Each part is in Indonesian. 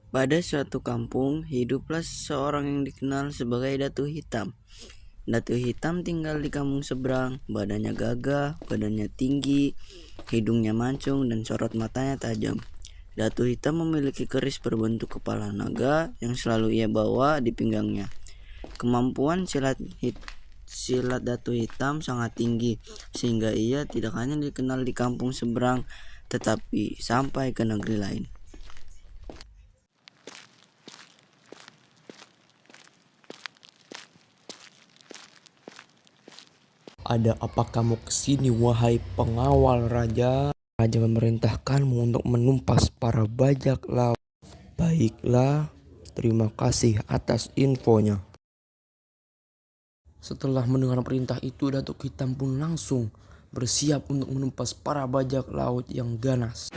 Pada suatu kampung, hiduplah seseorang yang dikenal sebagai Datu Hitam. Datu Hitam tinggal di kampung seberang, badannya gagah, badannya tinggi, hidungnya mancung, dan sorot matanya tajam. Datu Hitam memiliki keris berbentuk kepala naga yang selalu ia bawa di pinggangnya. Kemampuan silat Datu Hitam sangat tinggi, sehingga ia tidak hanya dikenal di kampung seberang, tetapi sampai ke negeri lain. Ada apa kamu kesini, wahai pengawal raja? Raja memerintahkanmu untuk menumpas para bajak laut. Baiklah, terima kasih atas infonya. Setelah mendengar perintah itu, Datuk Hitam pun langsung bersiap untuk menumpas para bajak laut yang ganas.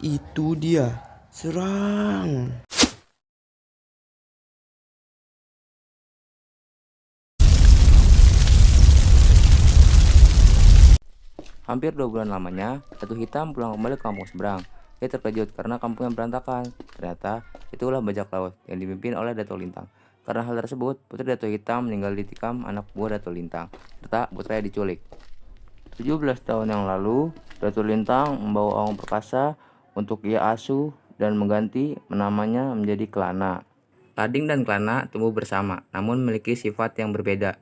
Itu dia, serang! Hampir 2 bulan lamanya, Datu Hitam pulang kembali ke kampung seberang. Dia terkejut karena kampungnya berantakan. Ternyata, itulah bajak laut yang dipimpin oleh Datu Lintang. Karena hal tersebut, putri Datu Hitam meninggal ditikam anak buah Datu Lintang, serta putranya diculik. 17 tahun yang lalu, Datu Lintang membawa Awang Perkasa untuk ia asuh dan mengganti namanya menjadi Kelana. Lading dan Kelana tumbuh bersama, namun memiliki sifat yang berbeda.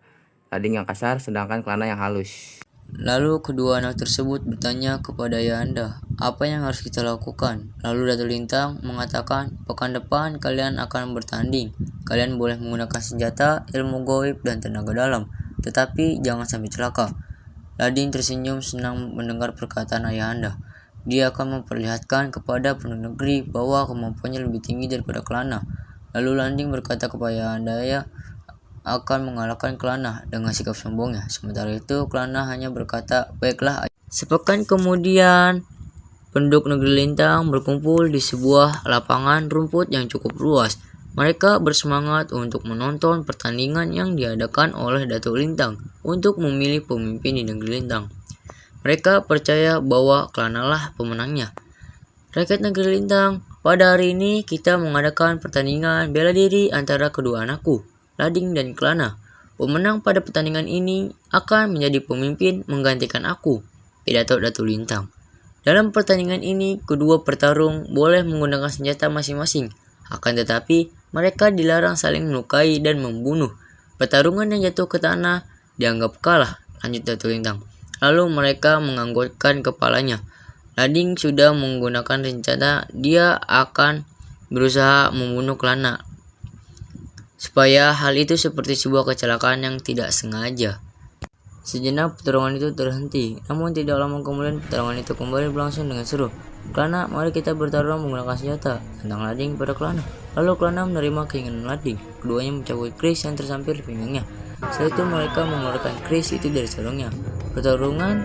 Lading yang kasar, sedangkan Kelana yang halus. Lalu kedua anak tersebut bertanya kepada Ayahanda, apa yang harus kita lakukan? Lalu Datu Lintang mengatakan, pekan depan kalian akan bertanding. Kalian boleh menggunakan senjata, ilmu goib, dan tenaga dalam, tetapi jangan sampai celaka. Lading tersenyum senang mendengar perkataan Ayahanda. Dia akan memperlihatkan kepada penduduk negeri bahwa kemampuannya lebih tinggi daripada Kelana. Lalu Lading berkata kepada Ayahanda akan mengalahkan Kelana dengan sikap sombongnya. Sementara itu, Kelana hanya berkata, baiklah. Sepekan kemudian, penduduk negeri Lintang berkumpul di sebuah lapangan rumput yang cukup luas. Mereka bersemangat untuk menonton pertandingan yang diadakan oleh Datuk Lintang untuk memilih pemimpin di negeri Lintang. Mereka percaya bahwa Kelana lah pemenangnya. Rakyat negeri Lintang, pada hari ini kita mengadakan pertandingan bela diri antara kedua anakku, Lading dan Kelana. Pemenang pada pertandingan ini akan menjadi pemimpin menggantikan aku, pidato Datu Lintang. Dalam pertandingan ini, kedua petarung boleh menggunakan senjata masing-masing. Akan tetapi, mereka dilarang saling melukai dan membunuh. Pertarungan yang jatuh ke tanah dianggap kalah, lanjut Datu Lintang. Lalu mereka menganggukkan kepalanya. Lading sudah menggunakan rencana dia akan berusaha membunuh Kelana, supaya hal itu seperti sebuah kecelakaan yang tidak sengaja. Sejenak pertarungan itu terhenti, namun tidak lama kemudian pertarungan itu kembali berlangsung dengan seru. Kelana, mari kita bertarung menggunakan senjata, tentang Lading pada Kelana. Lalu Kelana menerima keinginan Lading. Keduanya mencabut keris yang tersampir di pinggangnya. Setelah itu mereka mengeluarkan keris itu dari sarungnya. Pertarungan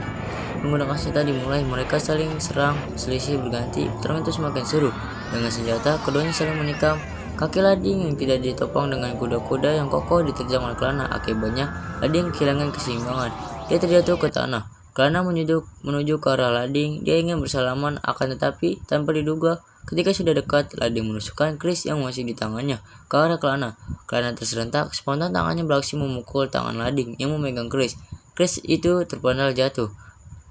menggunakan senjata dimulai. Mereka saling serang, selisih berganti. Pertarungan itu semakin seru. Dengan senjata, keduanya saling menikam. Kaki Lading yang tidak ditopang dengan kuda-kuda yang kokoh diterjang oleh Kelana. Akibatnya, Lading kehilangan keseimbangan. Dia terjatuh ke tanah. Kelana menuju ke arah Lading. Dia ingin bersalaman, akan tetapi tanpa diduga, ketika sudah dekat, Lading menusukkan keris yang masih di tangannya ke arah Kelana. Kelana terserentak, spontan tangannya beraksi memukul tangan Lading yang memegang keris. Keris itu terpendal jatuh,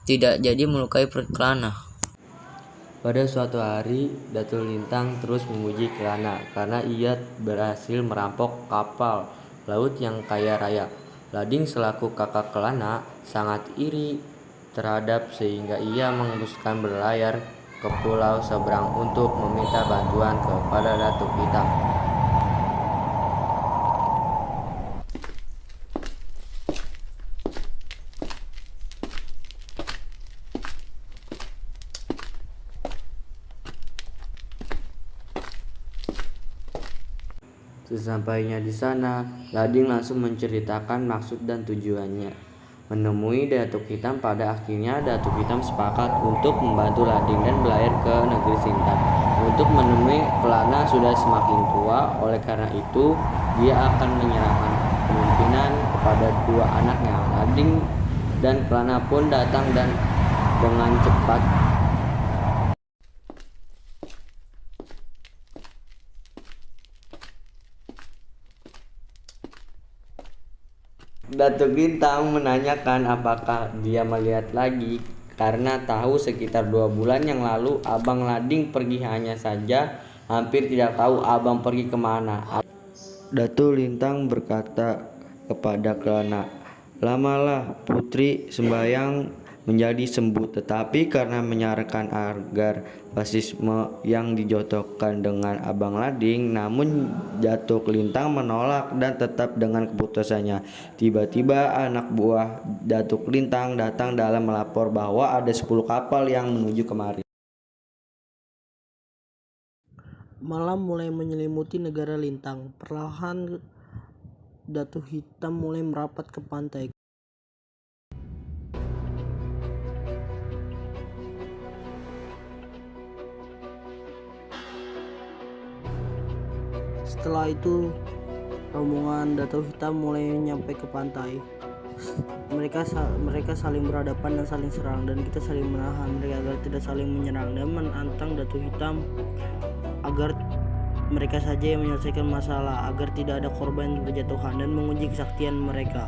tidak jadi melukai perut Kelana. Pada suatu hari, Datu Lintang terus memuji Kelana karena ia berhasil merampok kapal laut yang kaya raya. Lading selaku kakak Kelana sangat iri terhadap sehingga ia memutuskan berlayar ke pulau seberang untuk meminta bantuan kepada Datuk Hitam. Sesampainya di sana, Lading langsung menceritakan maksud dan tujuannya. Menemui Datuk Hitam, pada akhirnya Datuk Hitam sepakat untuk membantu Lading dan berlayar ke negeri Sintang. Untuk menemui Kelana sudah semakin tua, oleh karena itu dia akan menyerahkan kepemimpinan kepada dua anaknya. Lading dan Kelana pun datang dan dengan cepat Datuk Lintang menanyakan apakah dia melihat lagi, karena tahu sekitar 2 bulan yang lalu Abang Lading pergi, hanya saja hampir tidak tahu Abang pergi kemana. Datuk Lintang berkata kepada Kelana, "Lamalah Putri sembahyang menjadi sembuh, tetapi karena menyarankan agar basisme yang dijodohkan dengan Abang Lading, namun Datuk Lintang menolak dan tetap dengan keputusannya. Tiba-tiba anak buah Datuk Lintang datang dalam melapor bahwa ada 10 kapal yang menuju kemari. Malam mulai menyelimuti negara Lintang. Perlahan Datu Hitam mulai merapat ke pantai. Setelah itu, rombongan Datu Hitam mulai nyampe ke pantai. Mereka saling berhadapan dan saling serang, dan kita saling menahan mereka agar tidak saling menyerang dan menantang Datu Hitam agar mereka saja yang menyelesaikan masalah, agar tidak ada korban berjatuhan, dan menguji kesaktian mereka.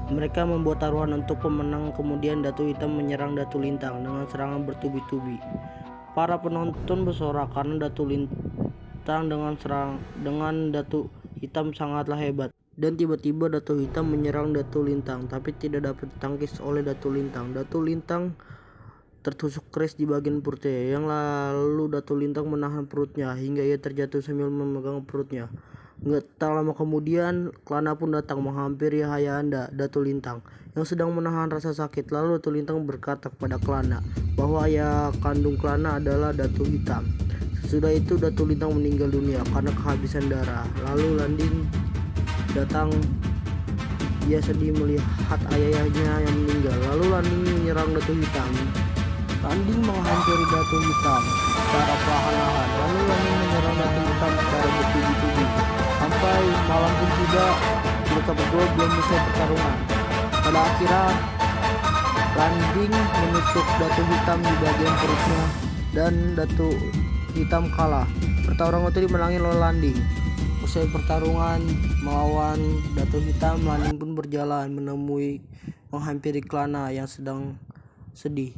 Mereka membuat taruhan untuk pemenang. Kemudian Datu Hitam menyerang Datu Lintang dengan serangan bertubi-tubi. Para penonton bersorak karena Datu Lintang dengan Datu Hitam sangatlah hebat. Dan tiba-tiba Datu Hitam menyerang Datu Lintang, tapi tidak dapat ditangkis oleh Datu Lintang. Datu Lintang tertusuk keras di bagian perutnya, yang lalu Datu Lintang menahan perutnya hingga ia terjatuh sambil memegang perutnya. Nggak tak lama kemudian, Kelana pun datang menghampiri Ayahanda Datu Lintang yang sedang menahan rasa sakit. Lalu Datu Lintang berkata kepada Kelana bahwa ayah kandung Kelana adalah Datu Hitam. Sesudah itu Datu Lintang meninggal dunia karena kehabisan darah. Lalu Landing datang. Ia sedih melihat ayahnya yang meninggal. Lalu Landing menyerang Datu Hitam. Landing menghampiri Datu Hitam secara perlahan-lahan. Lalu Landing menyerang Datu Hitam secara bertubi-tubi. Sampai malam pun tiba, mereka berdua belum bisa pertarungan. Pada akhirnya Landing menusuk Datu Hitam di bagian perutnya dan Datu Hitam kalah. Pertarungan itu dimenangi oleh Landing. Usai pertarungan melawan Datu Hitam, Landing pun berjalan menghampiri Kelana yang sedang sedih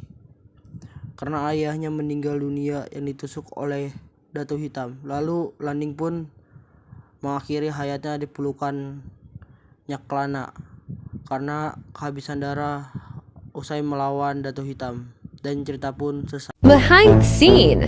karena ayahnya meninggal dunia yang ditusuk oleh Datu Hitam. Lalu Landing pun mengakhiri hayatnya di pelukannya Kelana karena kehabisan darah usai melawan Datu Hitam. Dan cerita pun selesai. Behind the scene.